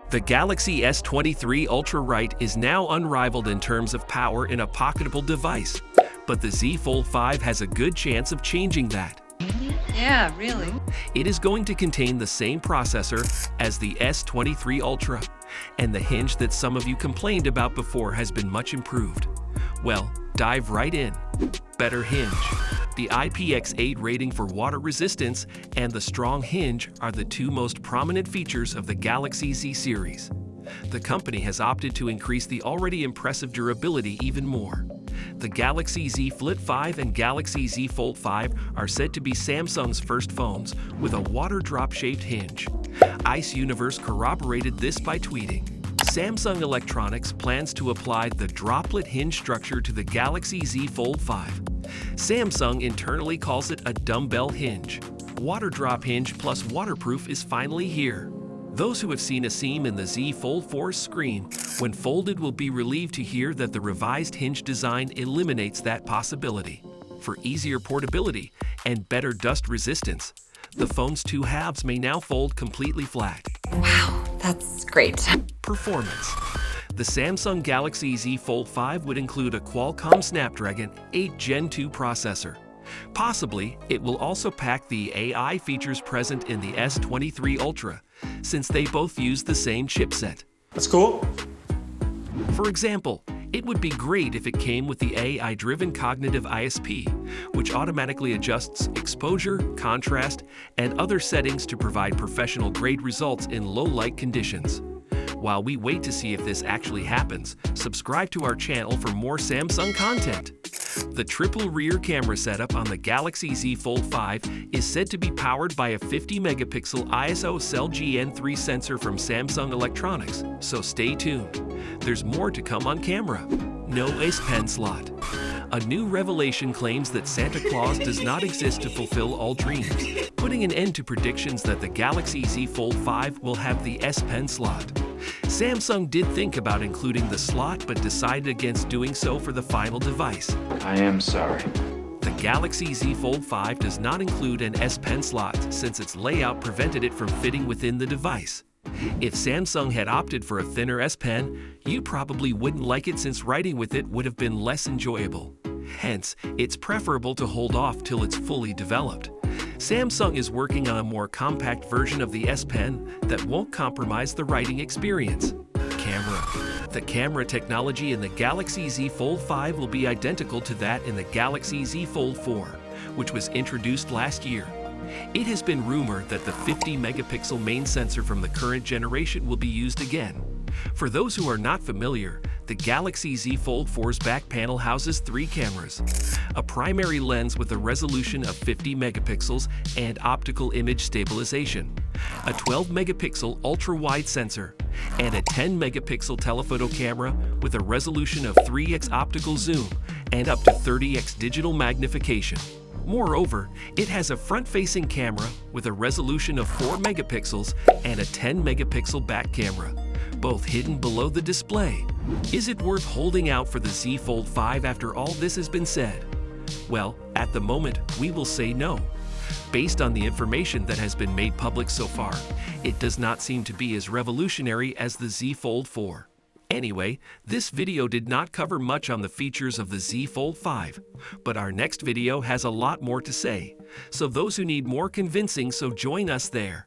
The Galaxy S23 Ultra Right is now unrivaled in terms of power in a pocketable device, but the Z Fold 5 has a good chance of changing that. Yeah, really. It is going to contain the same processor as the S23 Ultra, and the hinge that some of you complained about before has been much improved. Well, dive right in. Better hinge. The IPX8 rating for water resistance and the strong hinge are the two most prominent features of the Galaxy Z series. The company has opted to increase the already impressive durability even more. The Galaxy Z Flip 5 and Galaxy Z Fold 5 are said to be Samsung's first phones with a water drop-shaped hinge. Ice Universe corroborated this by tweeting, Samsung Electronics plans to apply the droplet hinge structure to the Galaxy Z Fold 5. Samsung internally calls it a dumbbell hinge. Water drop hinge plus waterproof is finally here. Those who have seen a seam in the Z Fold 4's screen when folded will be relieved to hear that the revised hinge design eliminates that possibility. For easier portability and better dust resistance, the phone's two halves may now fold completely flat. Wow, that's great. Performance. The Samsung Galaxy Z Fold 5 would include a Qualcomm Snapdragon 8 Gen 2 processor. Possibly, it will also pack the AI features present in the S23 Ultra, since they both use the same chipset. That's cool. For example, it would be great if it came with the AI-driven cognitive ISP, which automatically adjusts exposure, contrast, and other settings to provide professional-grade results in low-light conditions. While we wait to see if this actually happens, subscribe to our channel for more Samsung content. The triple rear camera setup on the Galaxy Z Fold 5 is said to be powered by a 50-megapixel ISO Cell GN3 sensor from Samsung Electronics, so stay tuned. There's more to come on camera. No S Pen slot. A new revelation claims that Santa Claus does not exist to fulfill all dreams, putting an end to predictions that the Galaxy Z Fold 5 will have the S Pen slot. Samsung did think about including the slot but decided against doing so for the final device. I am sorry. The Galaxy Z Fold 5 does not include an S Pen slot since its layout prevented it from fitting within the device. If Samsung had opted for a thinner S Pen, you probably wouldn't like it since writing with it would have been less enjoyable. Hence, it's preferable to hold off till it's fully developed. Samsung is working on a more compact version of the S Pen that won't compromise the writing experience. Camera. The camera technology in the Galaxy Z Fold 5 will be identical to that in the Galaxy Z Fold 4, which was introduced last year. It has been rumored that the 50-megapixel main sensor from the current generation will be used again. For those who are not familiar, the Galaxy Z Fold 4's back panel houses 3 cameras, a primary lens with a resolution of 50 megapixels and optical image stabilization, a 12-megapixel ultra-wide sensor, and a 10-megapixel telephoto camera with a resolution of 3x optical zoom and up to 30x digital magnification. Moreover, it has a front-facing camera with a resolution of 4 megapixels and a 10-megapixel back camera, both hidden below the display. Is it worth holding out for the Z Fold 5 after all this has been said? Well, at the moment, we will say no. Based on the information that has been made public so far, it does not seem to be as revolutionary as the Z Fold 4. Anyway, this video did not cover much on the features of the Z Fold 5, but our next video has a lot more to say. So those who need more convincing, so join us there.